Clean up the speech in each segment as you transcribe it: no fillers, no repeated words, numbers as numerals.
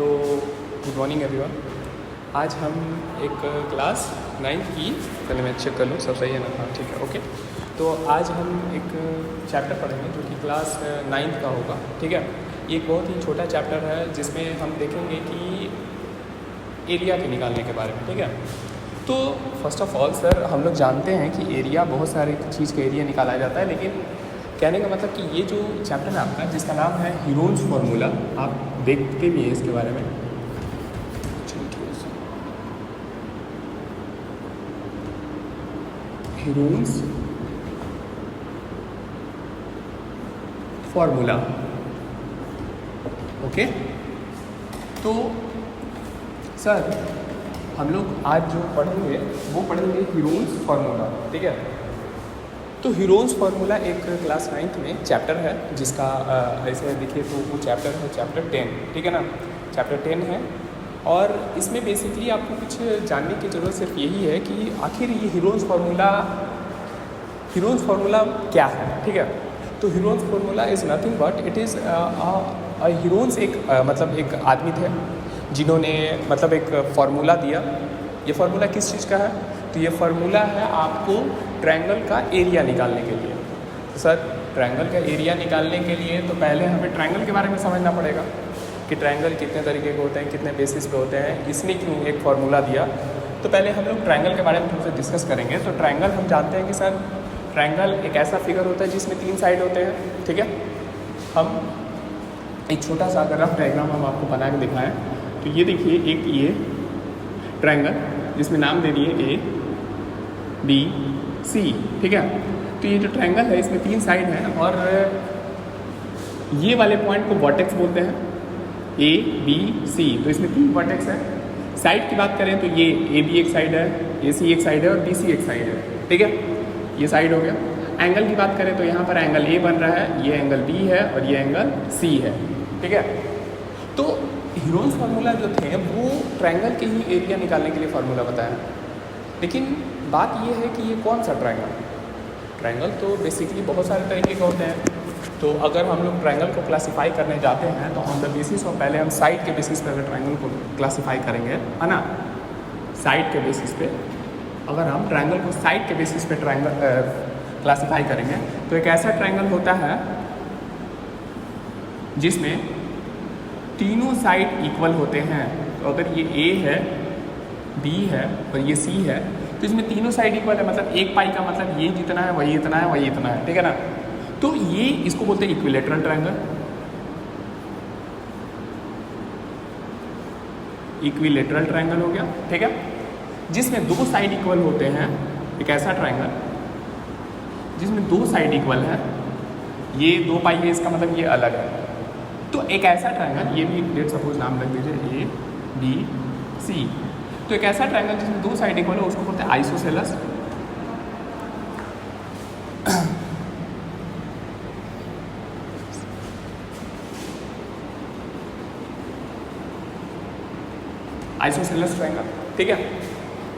तो good morning everyone. आज हम एक क्लास 9th की, पहले मैं चेक कर लूँ सब सही है ना, हाँ ठीक है ओके। तो आज हम एक चैप्टर पढ़ेंगे जो कि क्लास 9th का होगा, ठीक है। ये एक बहुत ही छोटा चैप्टर है जिसमें हम देखेंगे कि एरिया के निकालने के बारे में, ठीक है। तो फर्स्ट ऑफ ऑल सर, हम लोग जानते हैं कि एरिया, बहुत सारी चीज़ का एरिया निकाला जाता है, लेकिन कहने का मतलब कि ये जो चैप्टर है आपका, जिसका नाम है हीरोन्स फार्मूला, आप देखते भी हैं इसके बारे में। Heron's formula, okay. तो सर हम लोग आज जो पढ़ेंगे वो पढ़ेंगे हीरोन्स फार्मूला, ठीक है। तो हीरोन्स फार्मूला एक क्लास 9th में चैप्टर है जिसका ऐसे देखिए तो वो चैप्टर है चैप्टर 10, ठीक है ना, चैप्टर 10 है। और इसमें बेसिकली आपको कुछ जानने की ज़रूरत सिर्फ यही है कि आखिर ये हीरोन्स फार्मूला क्या है, ठीक है। तो Heron's formula is nothing but it is Heron's मतलब एक आदमी थे जिन्होंने मतलब एक फार्मूला दिया। ये फार्मूला किस चीज़ का है? तो ये फार्मूला है आपको ट्रायंगल का एरिया निकालने के लिए। तो सर ट्रायंगल का एरिया निकालने के लिए तो पहले हमें ट्रायंगल के बारे में समझना पड़ेगा कि ट्रायंगल कितने तरीके के होते हैं, कितने बेसिस पे होते हैं, इसने क्यों एक फार्मूला दिया। तो पहले हम लोग ट्रायंगल के बारे में थोड़ा सा डिस्कस करेंगे। तो ट्रायंगल हम जानते हैं कि सर ट्रायंगल एक ऐसा फिगर होता है जिसमें 3 साइड होते हैं, ठीक है। हम एक छोटा सा अगर रफ डायग्राम हम आपको बना के दिखाएं तो ये देखिए, एक ये ट्रायंगल जिसमें नाम दे दिए ABC, ठीक है। तो ये जो ट्रायंगल है इसमें 3 साइड हैं और ये वाले पॉइंट को वर्टेक्स बोलते हैं, ABC। तो इसमें 3 वर्टेक्स हैं। साइड की बात करें तो ये AB एक साइड है, AC एक साइड है और BC एक साइड है, ठीक है। ये साइड हो गया। एंगल की बात करें तो यहाँ पर एंगल A बन रहा है, ये एंगल B है और ये एंगल C है, ठीक है। तो हीरोन्स फार्मूला जो थे वो ट्रायंगल के ही एरिया निकालने के लिए फार्मूला बताया। लेकिन बात ये है कि ये कौन सा ट्रायंगल तो बेसिकली बहुत सारे तरीके के होते हैं। तो अगर हम लोग ट्रायंगल को क्लासीफाई करने जाते हैं तो ऑन द बेसिस ऑफ, पहले हम साइड के बेसिस पर अगर ट्रायंगल को क्लासीफाई करेंगे, है ना, साइड के बेसिस पे अगर हम ट्रायंगल को साइड के बेसिस पे क्लासीफाई करेंगे तो एक ऐसा ट्रायंगल होता है जिसमें तीनों साइड इक्वल होते हैं। तो अगर ये A है, B है और ये C है तो इसमें तीनों साइड इक्वल है, मतलब एक पाई का मतलब ये जितना है वही इतना है, वही इतना है, ठीक है ना। तो ये इसको बोलते हैं इक्विलेटरल ट्रायंगल। इक्विलेटरल ट्रायंगल हो गया, ठीक है, जिसमें 2 साइड इक्वल होते हैं। एक ऐसा ट्रायंगल जिसमें 2 साइड इक्वल है, ये 2 पाई है, इसका मतलब ये अलग है। तो एक ऐसा ट्रायंगल, ये भी लेट सपोज नाम रख दीजिए ABC। तो एक ऐसा ट्रायंगल जिसमें 2 साइड इक्वल है उसको बोलते हैं आइसोसेलेस। आइसोसेलेस ट्रायंगल, ठीक है।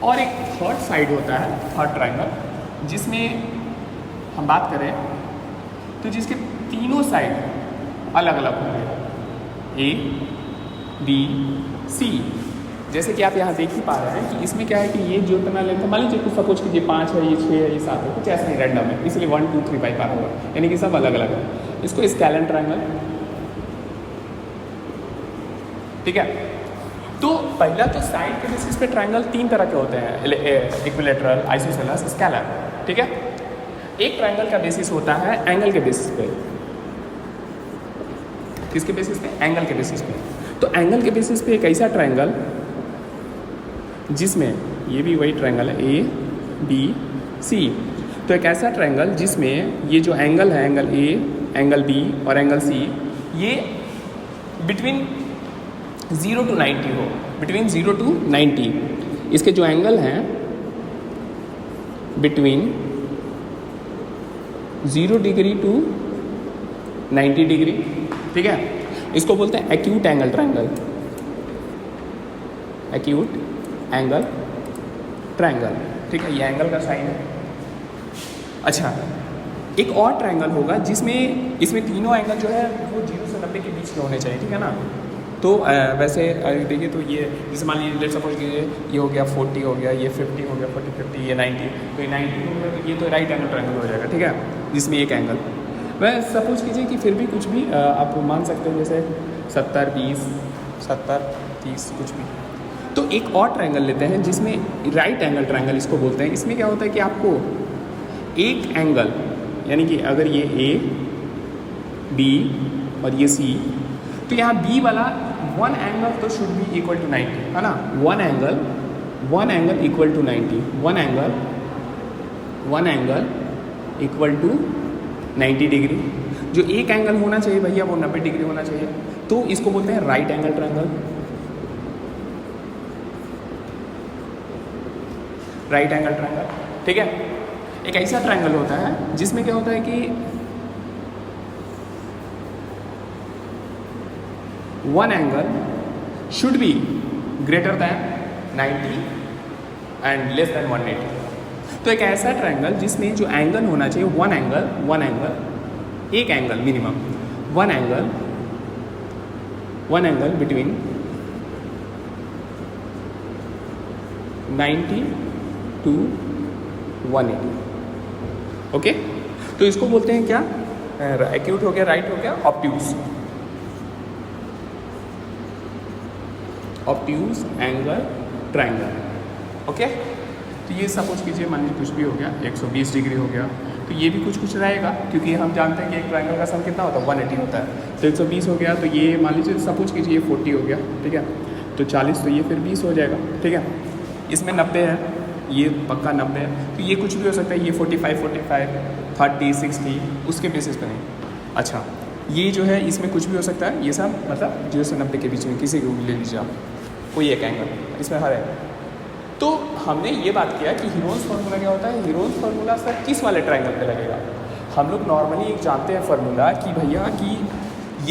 और एक थर्ड साइड होता है, थर्ड ट्रायंगल, जिसमें हम बात करें तो जिसके तीनों साइड अलग अलग होंगे, ABC। जैसे कि आप यहाँ देख ही पा रहे हैं कि इसमें क्या है कि ये जो इतना लेंथ है, मान लीजिए कुछ सपोज कीजिए 5 है, ये 6 है, ये 7 है, कुछ ऐसा ही रैंडम है, इसलिए 1 2 3 5 होगा, यानी कि सब अलग अलग है। इसको स्केलेन ट्रायंगल, ठीक है। तो पहला तो साइड के बेसिस पे ट्रायंगल 3 तरह के होते हैं, इक्विलेटरल, आइसोसेलेस, स्केलर, ठीक है। एक ट्रायंगल का बेसिस होता है एंगल के बेसिस पे। किसके बेसिस पे? एंगल के बेसिस पे। तो एंगल के बेसिस पे एक ऐसा ट्रायंगल जिसमें, ये भी वही ट्रायंगल है ABC। तो एक ऐसा ट्रायंगल जिसमें ये जो एंगल है, एंगल A, एंगल B और एंगल C, ये बिटवीन 0 to 90 हो, बिटवीन 0 to 90। इसके जो एंगल हैं बिटवीन 0 डिग्री टू 90 डिग्री, ठीक है। इसको बोलते हैं acute angle triangle, acute angle triangle, ठीक है। ये एंगल का साइन है। अच्छा, एक और ट्रायंगल होगा जिसमें इसमें तीनों एंगल जो है वो 0 से 90 के बीच में होने चाहिए, ठीक है ना। तो वैसे देखिए तो ये जैसे मान लीजिए लेट्स सपोज कीजिए ये हो गया 40 हो गया, ये 50 हो गया, 40 50, ये 90, तो ये 90 हो गया, तो ये तो राइट एंगल ट्रायंगल हो जाएगा, ठीक है, जिसमें एक एंगल। वह सपोज कीजिए कि फिर भी कुछ भी आप मान सकते हैं, जैसे 70 20 70 30 कुछ भी। तो एक और ट्रायंगल लेते हैं जिसमें राइट एंगल ट्रायंगल इसको बोलते हैं। इसमें क्या होता है कि आपको एक एंगल, यानी कि अगर ये ए बी और ये सी, तो यहाँ बी वाला वन एंगल तो शुड बी इक्वल टू 90, है ना। One angle equal to 90, one angle equal to 90 degree. जो एक एंगल होना चाहिए भैया वो 90 डिग्री होना चाहिए, तो इसको बोलते हैं right angle triangle. Right angle triangle, ठीक है। एक ऐसा ट्रायंगल होता है जिसमें क्या होता है कि one angle should be greater than 90 and less than 180। तो एक ऐसा ट्रायंगल जिसमें जो एंगल होना चाहिए वन एंगल एक angle minimum, one angle between 90 to 180, okay. तो इसको बोलते हैं क्या, एक्यूट हो गया, राइट हो गया, ऑब्ट्यूज एंगल ट्रायंगल, ओके। तो ये सपोज कीजिए मान लीजिए कुछ भी हो गया, 120 डिग्री हो गया, तो ये भी कुछ रहेगा, क्योंकि हम जानते हैं कि एक ट्रायंगल का सम कितना होता है 180 होता है। तो 120 हो गया, तो ये मान लीजिए सपोज कीजिए 40 हो गया, ठीक है, तो 40, तो ये फिर 20 हो जाएगा, ठीक है। इसमें 90 है, ये पक्का 90 है, तो ये कुछ भी हो सकता है, ये 45 30 60 उसके बेसिस पर नहीं। अच्छा, ये जो है इसमें कुछ भी हो सकता है, ये सब मतलब 0 से 90 के बीच में किसी को भी ले लीजिए आप, कोई एक एंगल इसमें हर है। तो हमने ये बात किया कि हीरोन्स फार्मूला क्या होता है। हीरोन्स फार्मूला सर किस वाले ट्रायंगल पे लगेगा। हम लोग नॉर्मली एक जानते हैं फार्मूला कि भैया कि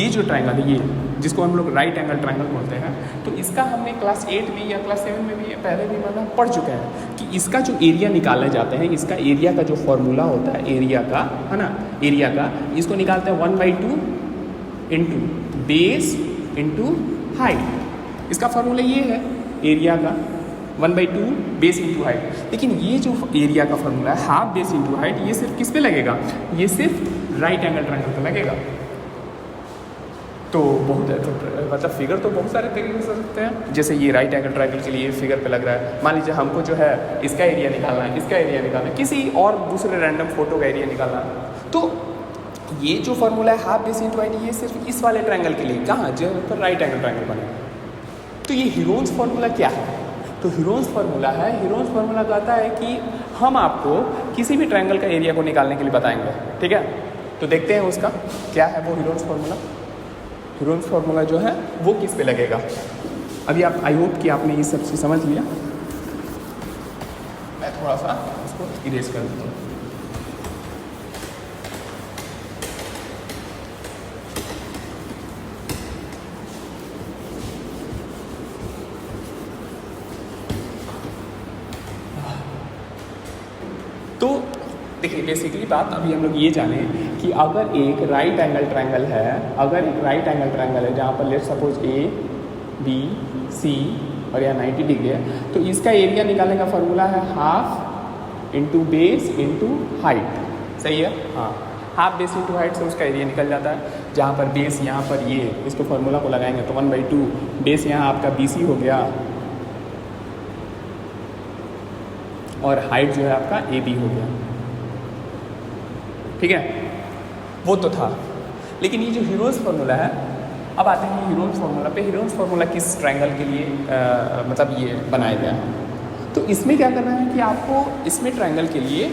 ये जो ट्रायंगल है, ये जिसको हम लोग राइट एंगल ट्रायंगल बोलते हैं, तो इसका हमने क्लास 8 में या क्लास 7 में भी पहले भी मतलब पढ़ चुके हैं कि इसका जो एरिया निकाले जाते हैं, इसका एरिया का जो फार्मूला होता है एरिया का, है ना, एरिया का, इसको निकालते हैं 1/2 इंटू बेस इंटू हाइट। इसका फार्मूला ये है एरिया का 1/2 बेस इंटू हाइट। लेकिन ये जो एरिया का फार्मूला है हाफ बेस इंटू हाइट, ये सिर्फ किस पे लगेगा, ये सिर्फ राइट एंगल ट्रायंगल पे लगेगा। तो बहुत मतलब फिगर तो बहुत सारे तरीके से सकते हैं। जैसे ये राइट एंगल ट्रायंगल के लिए फिगर पे लग रहा है, मान लीजिए हमको जो है इसका एरिया निकालना है, इसका एरिया निकालना है, किसी और दूसरे रैंडम फोटो का एरिया निकालना है, तो ये जो फार्मूला है हाफ बेस इंटू हाइट, ये सिर्फ इस वाले ट्रायंगल के लिए, कहाँ जहाँ पर राइट एंगल ट्रायंगल बनेगा। तो ये हीरोन्स फार्मूला क्या है, तो हीरोन्स फार्मूला है, हीरोन्स फार्मूला कहता है कि हम आपको किसी भी ट्रायंगल का एरिया को निकालने के लिए बताएंगे, ठीक है। तो देखते हैं उसका क्या है वो हीरोन्स फार्मूला। हीरोन्स फार्मूला जो है वो किस पे लगेगा। अभी आप आई होप कि आपने ये सब समझ लिया। मैं थोड़ा सा उसको इरेज कर देता हूँ। तो देखिए बेसिकली बात अभी हम लोग ये जाने कि अगर एक राइट एंगल ट्रायंगल है, अगर एक राइट एंगल ट्रायंगल है जहाँ पर let's suppose A B C और यहाँ 90 डिग्री है, तो इसका एरिया निकालने का फार्मूला है half into base into height, सही है। हाँ, हाफ बेस इंटू हाइट से उसका एरिया निकल जाता है। जहाँ पर बेस यहाँ पर ये इसको फार्मूला को लगाएंगे तो 1/2 बेस यहाँ आपका BC हो गया और हाइट जो है आपका AB हो गया, ठीक है। वो तो था, लेकिन ये जो हीरोन्स फार्मूला है, अब आते हैं हीरोन्स फार्मूला पे। हीरोन्स फार्मूला किस ट्रायंगल के लिए मतलब ये बनाया गया है। तो इसमें क्या करना है कि आपको इसमें ट्रायंगल के लिए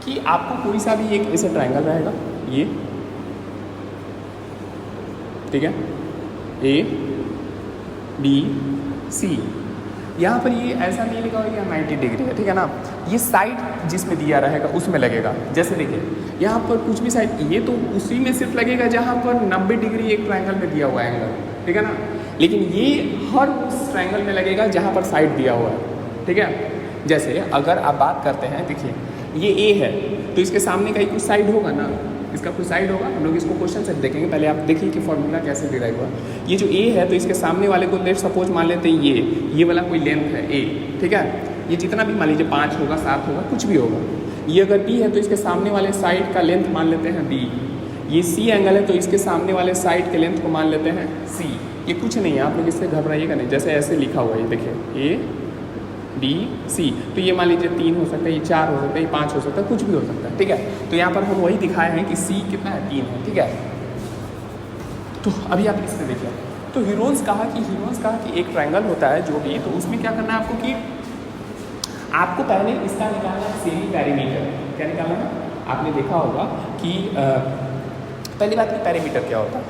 कि आपको कोई सा भी एक ऐसा ट्रायंगल रहेगा, ये ठीक है, ABC। यहाँ पर ये ऐसा नहीं लिखा होगा 90 डिग्री है, ठीक है ना। ये साइड जिसमें दिया रहेगा उसमें लगेगा। जैसे देखिए यहाँ पर कुछ भी साइड, ये तो उसी में सिर्फ लगेगा जहाँ पर 90 डिग्री एक ट्रायंगल में दिया हुआ है एंगल, ठीक है ना। लेकिन ये हर उस ट्रायंगल में लगेगा जहाँ पर साइड दिया हुआ है, ठीक है। जैसे अगर आप बात करते हैं, देखिए ये A है तो इसके सामने का ही कुछ साइड होगा ना, इसका कोई साइड होगा, हम लोग इसको क्वेश्चन से देखेंगे। पहले आप देखिए कि फॉर्मूला कैसे डिराइव हुआ। ये जो ए है तो इसके सामने वाले को लेट सपोज मान लेते हैं ये वाला कोई लेंथ है ए, ठीक है। ये जितना भी मान लीजिए 5 होगा 7 होगा कुछ भी होगा। ये अगर बी है तो इसके सामने वाले साइड का लेंथ मान लेते हैं बी। ये सी एंगल है तो इसके सामने वाले साइड के लेंथ को मान लेते हैं सी। ये कुछ नहीं है, आप लोग इससे घबराइएगा नहीं, जैसे ऐसे लिखा हुआ है ये देखिए ए बी सी। तो ये मान लीजिए 3 हो सकता है, ये 4 हो सकता है, ये 5 हो सकता है, कुछ भी हो सकता है, ठीक है। तो यहाँ पर हम वही दिखाए हैं कि सी कितना है 3 है, ठीक है। तो अभी आप इसमें देखिए, तो हीरोन्स कहा कि एक ट्रायंगल होता है जो भी, तो उसमें क्या करना है आपको कि आपको पहले इसका निकालना है सेमी पैरीमीटर। क्या निकालना है? आपने देखा होगा कि पहली बात कि पैरीमीटर क्या होता है।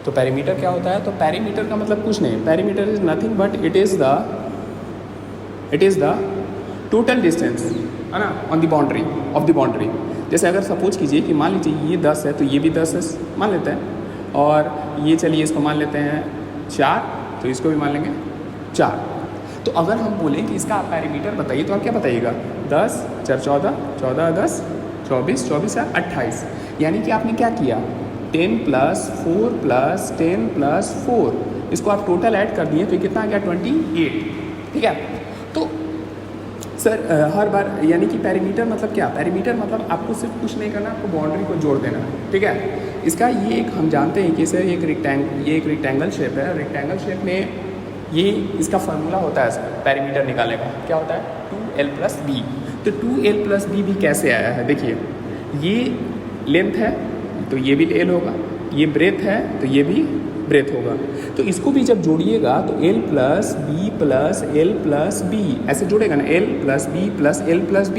तो पैरीमीटर क्या होता है? तो पैरीमीटर का मतलब कुछ नहीं, perimeter is nothing but it is the total distance, है ना, on the boundary of the boundary. जैसे अगर सपोज कीजिए कि मान लीजिए ये 10 है तो ये भी 10 है मान लेते हैं, और ये चलिए इसको मान लेते हैं 4, तो इसको भी मान लेंगे 4। तो अगर हम बोलें कि इसका आप पैरीमीटर बताइए तो आप क्या बताइएगा? 10 4 14, 14 10 24, 24 या 28। यानी कि आपने क्या किया 10 + 4 + 10 + 4, इसको आप टोटल ऐड कर दिए तो ये कितना आ गया 28, ठीक है। तो सर हर बार यानी कि पैरीमीटर मतलब क्या? पैरीमीटर मतलब आपको सिर्फ कुछ नहीं करना, आपको बाउंड्री को जोड़ देना, ठीक है। इसका ये एक हम जानते हैं कि सर ये एक रेक्टेंगल शेप है। रेक्टेंगल शेप में ये इसका फार्मूला होता है सर पैरीमीटर निकालने का, क्या होता है 2l + b। तो 2l + b भी कैसे आया है? देखिए ये लेंथ है तो ये भी l होगा, ये ब्रेथ है तो ये भी ब्रेथ होगा। तो इसको भी जब जोड़िएगा तो l + b + l + b ऐसे जोड़ेगा ना, l + b + l + b।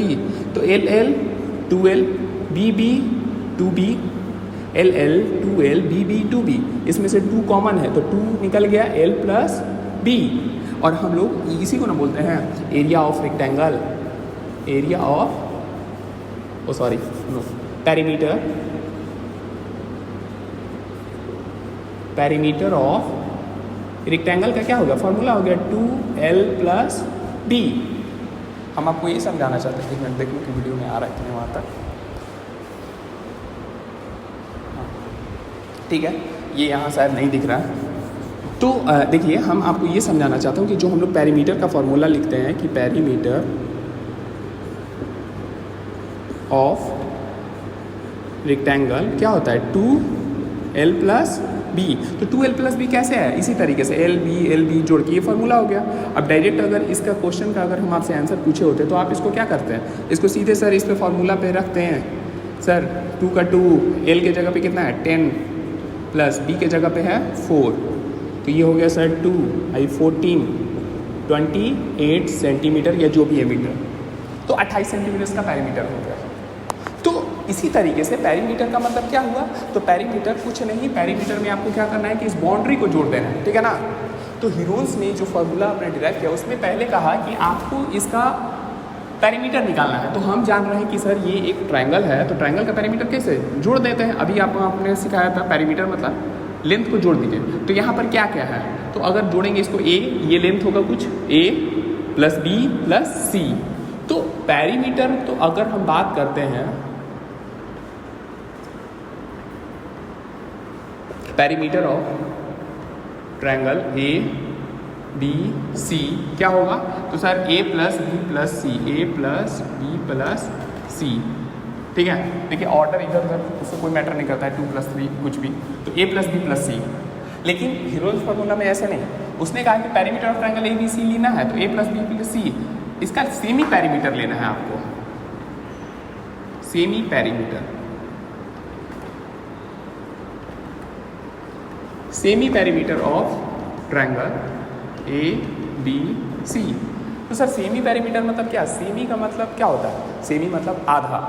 तो l 2l, b 2b, l 2l, b 2b। इसमें से 2 कॉमन है तो 2 निकल गया l + b। और हम लोग इसी को ना बोलते हैं area of rectangle, area of perimeter of rectangle का क्या होगा? फॉर्मूला हो गया 2l + b। हम आपको ये समझाना चाहते हैं, एक मिनट देखने की वीडियो में आ रहा है कि नहीं वहाँ तक, ठीक है। ये यहाँ शायद नहीं दिख रहा है। तो देखिए हम आपको ये समझाना चाहता हूँ कि जो हम लोग पैरीमीटर का फॉर्मूला लिखते हैं कि पैरीमीटर ऑफ रेक्टेंगल क्या होता है 2l + b। तो 2l + b कैसे है? इसी तरीके से l b जोड़ के ये फार्मूला हो गया। अब डायरेक्ट अगर इसका क्वेश्चन का अगर हम आपसे आंसर पूछे होते तो आप इसको क्या करते हैं? इसको सीधे सर इस पे फार्मूला पे रखते हैं। सर 2 का 2 l के जगह पे कितना है 10 + b के जगह पे है 4, तो ये हो गया सर 2 × 14 28 सेंटीमीटर या जो भी है मीटर, तो 28 सेंटीमीटर का पैरीमीटर हो गया। तो इसी तरीके से पैरीमीटर का मतलब क्या हुआ? तो पैरीमीटर कुछ नहीं, पैरीमीटर में आपको क्या करना है कि इस बाउंड्री को जोड़ देना है, ठीक है ना। तो हीरोन्स ने जो फार्मूला आपने डिराइव किया उसमें पहले कहा कि आपको इसका पैरीमीटर निकालना है। तो हम जान रहे हैं कि सर ये एक ट्रायंगल है, तो ट्रायंगल का पैरीमीटर कैसे जोड़ देते हैं? अभी आपने सिखाया था पैरीमीटर मतलब लेंथ को जोड़ दीजिए। तो यहाँ पर क्या क्या है? तो अगर जोड़ेंगे इसको a, ये लेंथ होगा कुछ a + b + c। तो पैरीमीटर तो अगर हम बात करते हैं perimeter of triangle a b c क्या होगा? तो sir a + b + c, a + b + c, ठीक है। देखिए ऑर्डर इधर उधर उससे कोई मैटर नहीं करता है, 2 + 3 कुछ भी, तो a + b + c। लेकिन हीरोन्स फार्मूला में ऐसे नहीं, उसने कहा कि perimeter of triangle a b c लेना है तो a + b + c, इसका सेमी पैरीमीटर लेना है आपको, semi perimeter. Semi perimeter of triangle A B C. तो सर सेमी पैरीमीटर मतलब क्या? सेमी का मतलब क्या होता है? सेमी मतलब आधा।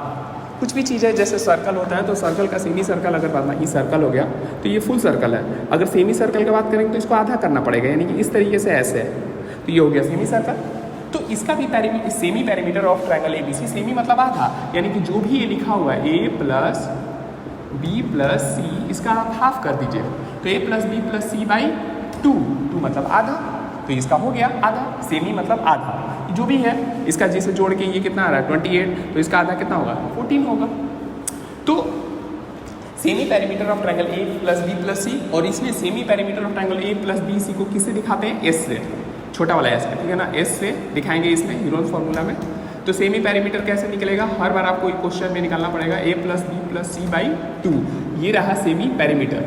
कुछ भी चीज़ है जैसे सर्कल होता है तो सर्कल का सेमी सर्कल अगर बात, ये सर्कल हो गया तो ये फुल सर्कल है, अगर सेमी सर्कल की बात करेंगे तो इसको आधा करना पड़ेगा, यानी कि इस तरीके से ऐसे है, तो ये हो गया सेमी सर्कल। तो इसका भी semi perimeter of triangle A B C, semi मतलब आधा, यानी कि जो भी ये लिखा हुआ है a + b + c, इसका आप हाफ कर दीजिए, तो a + b + c/2, 2 मतलब आधा, तो इसका हो गया आधा। सेमी मतलब आधा, जो भी है इसका जिसे जोड़ के ये कितना आ रहा है 28, तो इसका आधा कितना होगा 14 होगा। तो semi perimeter of triangle A plus B plus C, और इसमें semi perimeter of triangle A plus B C को किससे दिखाते हैं? एस से, छोटा वाला एस, ठीक है ना, एस से दिखाएंगे इसमें हीरोन्स फार्मूला में। तो सेमी पेरीमीटर कैसे निकलेगा? हर बार आपको क्वेश्चन में निकालना पड़ेगा A plus B plus C by 2, ये रहा सेमी पेरीमीटर।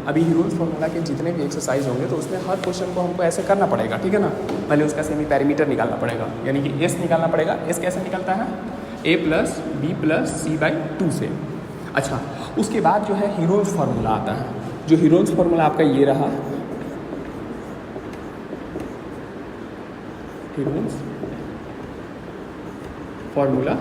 अभी हीरोन्स फार्मूला के जितने भी एक्सरसाइज होंगे तो उसमें हर क्वेश्चन को हमको ऐसे करना पड़ेगा, ठीक है ना। पहले उसका सेमी पेरीमीटर निकालना पड़ेगा, यानी कि एस निकालना पड़ेगा। एस कैसे निकलता है? A plus B plus C by 2 से। अच्छा, उसके बाद जो है हीरोन्स फार्मूला आता है। जो हीरोन्स फार्मूला आपका ये रहा, हीरोन्स फार्मूला